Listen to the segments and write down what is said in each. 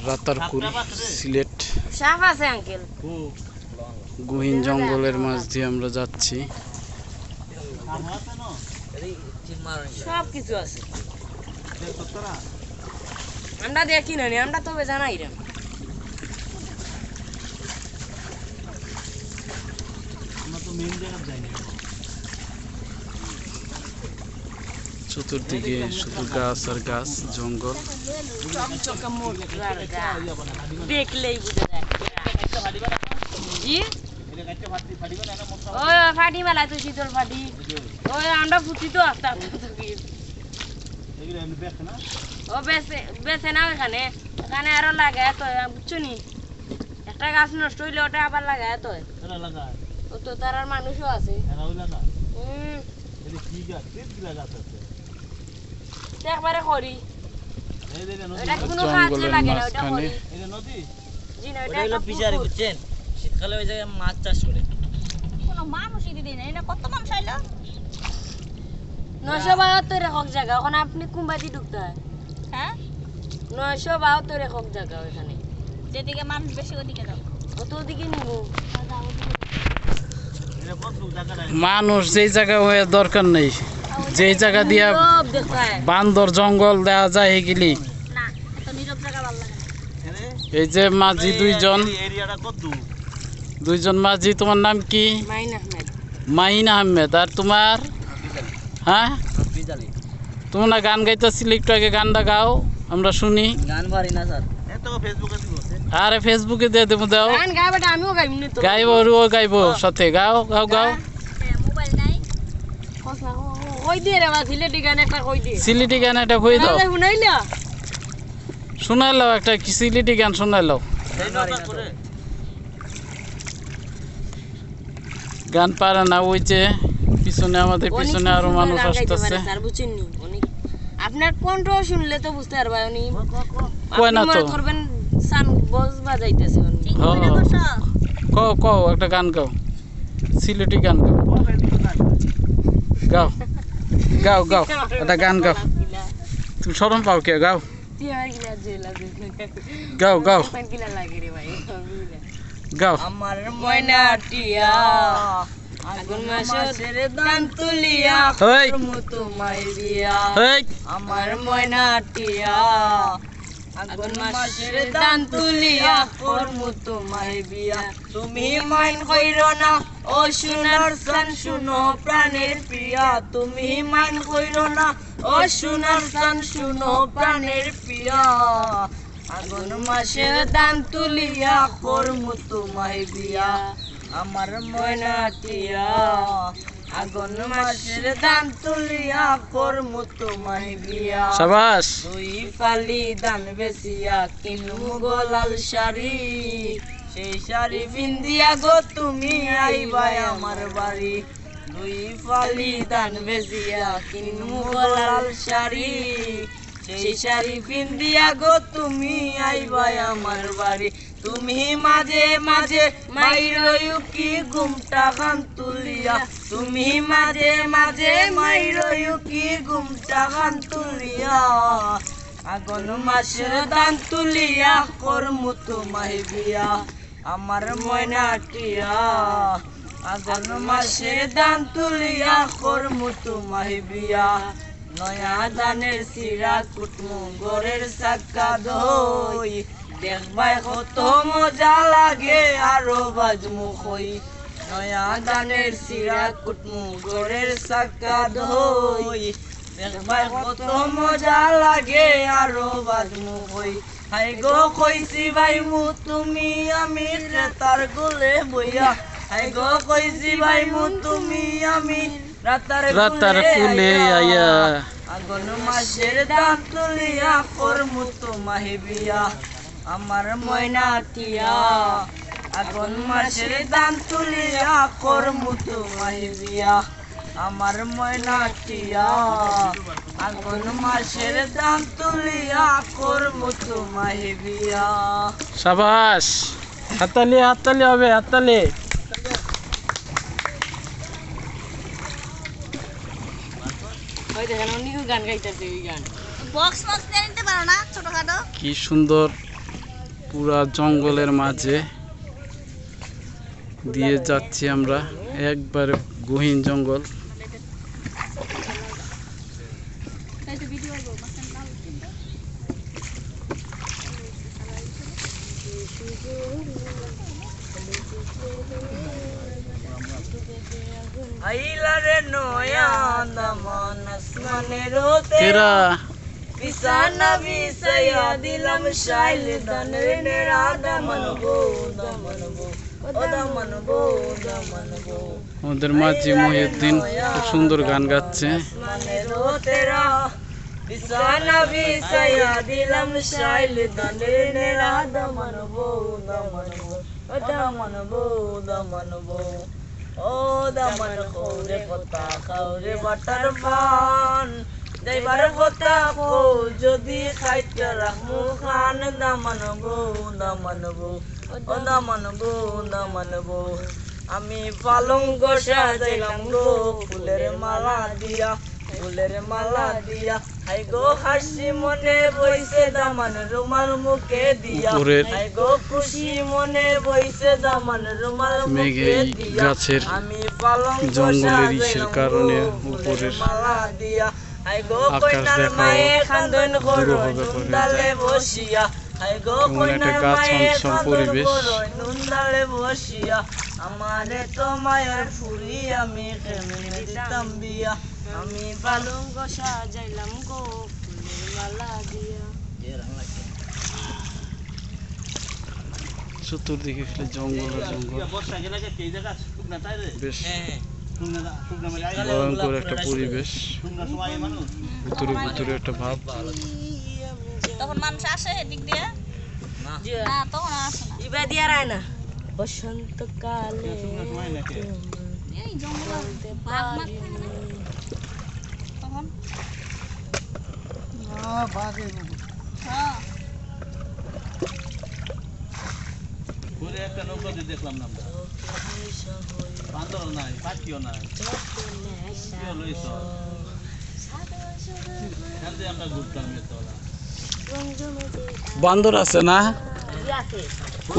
রাতারকুল সিলেট সাপ আছে আঙ্কেল গহীন জঙ্গলের মাঝ দিয়ে আমরা যাচ্ছি সব কিছু আছে আমরা দেখি না আমরা তবে জানাই রে চতুর্দিকে শুধু গাছ আর গাছ জঙ্গল দেখলেই বুঝা যায় ওই ফাটি মেলা তো শীতল ফাটি ওই আমরা ফুটি তো আস্তে ও বেছে না ওখানে এখানে আরো লাগায় তো বুঝছো নি একটা গাছ নষ্ট হইলে ওটা আবার লাগায় তো ও তো তার আর মানুষও আছে একবারে করি এটা কোনো কাজে লাগে না ওটা করি জি না এটা হলো পিজারি বুঝছেন শীতকালে ওই জায়গায় মাছ চাষ করে কোনো মানুষই দিই না এটা কত মানুষ আইলো 972 একক জায়গা ওখানে আপনি কুম্বাদি ঢুকতে হয় হ্যাঁ 972 একক জায়গা ওখানে যেদিকে মানুষ বেশি ওদিকে যাও কত ওদিকে নিব মানুষ যেই জায়গা হয়ে দরকার নেই যেই জায়গা দিয়া বান্দর জঙ্গল দেওয়া যায় এগুলি না এত নীরব জায়গা ভালো লাগে এই যে মাঝি দুইজন মাঝি তোমার নাম কি মাইন আহমেদ আর তোমার হ্যাঁ তোমরা না গান গাইতেছিলে একটু আগে গানটা গাও আমরা শুনি গান পারি না স্যার আরে ফেসবুকে দিয়ে দেবো দাও গাইব ও গাইব সাথে গাও গাও গাও সিলেটি গান একটা কই দাও শোনাইলাও একটা সিলেটি গান শোনাইলাও গান পারে না ওই যে পিছনে আমাদের পিছনে আরো মানুষ আসতেছে আপনার কণ্ঠ শুনলে তো বুঝতে পারবা উনি কয় না তো করবেন সান বজ বাজাইতেছে উনি কও কও একটা গান গাও সিলেটি গান গাও গাও গাও গাও একটা গান গাও তুমি শরম পাও কে গাও গাও গাও গাও আমার ময়না টিয়া আগুন মাসের দান তুলিয়া করমু তোমায় বিয়া আমার ময়না টিয়া আগুন মাসের দান তুলিয়া করমু তোমায় বিয়া তুমি মাইন কইরো না ও সোনার চান শুনো প্রাণের প্রিয়া তুমি মাইন কইরো না ও সোনার চান শুনো প্রাণের প্রিয়া আগুন মাসের দান তুলিয়া করমু তোমায় বিয়া আমার ময়না টিয়া আগুন মাসের দান তুলিয়া করমু তোমায় বিয়া শাবাশ দুই ফালি দান বেচিয়া কিনমু গোলাল শাড়ি সেই শাড়ি পিন্দিয়া গো তুমি আইবা আমার বাড়ি দুই ফালি দান বেচিয়া কিনমু গোলাল শাড়ি সেই শাড়ি পিন্দিয়া গো তুমি আইবা আমার বাড়ি তুমি মাঝে মাঝে মাইরয়ু কি ঘুমটা গান তুলিয়া তুমি মাঝে মাঝে মাইরয়ু কি ঘুমটা গান তুলিয়া আগুন মাসের দান তুলিয়া করমু তোমায় বিয়া আমার ময়না টিয়া আগুন মাসের দান তুলিয়া করমু তোমায় বিয়া নয়া দানের সিরা কুটমু গরের সাক্কা দই দেখবাই কত মজা লাগে আরো বাজমু কই নয়া দানের সিরা কুটমু গরের সাক্কা দই দেখবাই কত মজা লাগে আরো বাজমু কই হাই গো কইছি ভাই মু তুমি আমি তার গোলে বইয়া হাই গো কইছি ভাই মু তুমি আমি রাতার কুলে আয়া আগুন মাসের দান তুলিয়া করমু তোমায় বিয়া আমার ময়না টিয়া আগুন মাসের দান তুলিয়া করমু তোমায় বিয়া আমার ময়না টিয়া আগুন মাসের দান তুলিয়া করমু তোমায় বিয়া শাবাশ হাততালি হাততালি হবে হাততালি ওই দেখেন উনি গান গাইতেছে ওই গান বক্স নিতে পারো না ছোটখাটো কি সুন্দর পুরা জঙ্গলের মাঝে দিয়ে যাচ্ছি আমরা, একবারে গহীন জঙ্গল। তেরা বিছানা বিছাইয়া দিলাম শাইল দানের নেড়া মানবো দামানবো ও দামানবো দামানবো। আমাদের মাঝি মহিউদ্দিন খুব সুন্দর গান গাচ্ছে। তেরা বিছানা বিছাইয়া দিলাম শাইল দানের নেড়া দামানবো দামানবো ও দামানবো দামানবো ও দামান খৌরে পতা খাওরে বাটার পান যাইবার কথা কো যদি খাইতে রাখমু খান দামানবো দামানবো ও দামানবো দামানবো। আমি পালঙ্ক সাজাইলাম গো ফুলের মালা দিয়া ফুলের মালা দিয়া হাই গো হাসি মনে বইছে দামান রুমাল মুখে দিয়া হাই গো খুশি মনে বইছে দামান রুমাল মুখে দিয়া। আমি পালঙ্ক জঙ্গলের ইসের কারণে উপরের মালা দিয়া হাই গো কইনার মায়ে খান্দন করো নুনদালে বসিয়া হাই গো কইনার মায়ে খান্দন করো নুনদালে বসিয়া। আমারে তো মায়ের ফুরি আমি কেমনে দিতাম বিয়া আমি পালঙ্ক সাজাইলাম গো ফুলের মালা দিয়া। চতুর্দিকে খালি জঙ্গল আর জঙ্গল, বেশ ভয়ঙ্কর একটা পরিবেশ, ভিতরে ভিতরে একটা ভাব। তখন মানুষ আসে এদিক দিয়ে না, তখন আসে না। ইবা দিয়া রায় না বসন্তকালে এই জঙ্গলে বাঘ মারতে না তখন হ্যাঁ ঘুরে একটা নৌকা দিয়ে দেখলাম না আমরা, বান্দর নাই পাখিও নাই, আমরা ঘুরতাম বান্দর আছে না?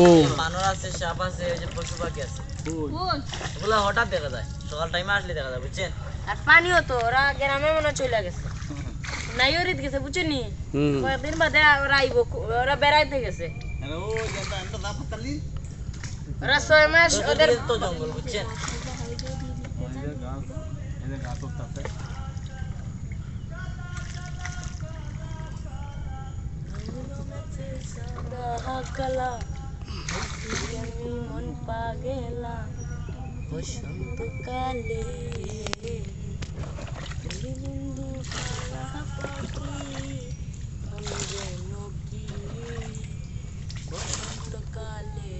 ও বানর আছে, সাপ আছে, ওই যে পশু পাখি আছে, কোন ওগুলা হঠাৎ দেখা যায়, সকাল টাইমে আসলে দেখা যায় বুঝছেন। আর পানিও তো ওরা গ্রামে মনে চলে গেছে, নাই ওরিত গেছে বুঝছেন, কয়েকদিন বাদে ওরা আইব, ওরা বেড়াইতে গেছে। ওরা 6 মাস ওদের তো জঙ্গল বুঝছেন। মন পাগেলা বসন্তকালে বন্ধু কালা পাখি আমি যেন কি বসন্তকালে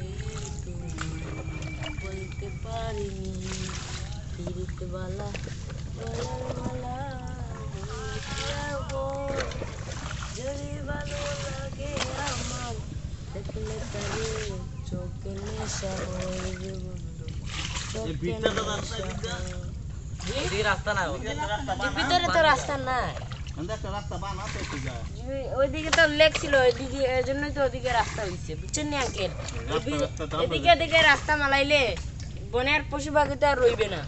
তুমি বলতে পারিনি ফিরতে বালা গলার মালা যদি ভালো লাগে আমার দেখলে তারে চোখে নেশা হয়ে যে বন্ধু রাস্তা না ভিতরে তো রাস্তা নাই, ওইদিকে তো লেক ছিল, ওইদিকে এই জন্যই তো ওইদিকে রাস্তা হয়েছে বুঝছেন নি আঙ্কেল। এদিকে এদিকে রাস্তা মালাইলে বনের পশু পাখি তো আর রইবে না।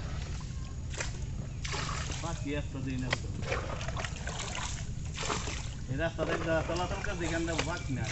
এই রাস্তাটা চলাচল করে দেখেন বাকি না।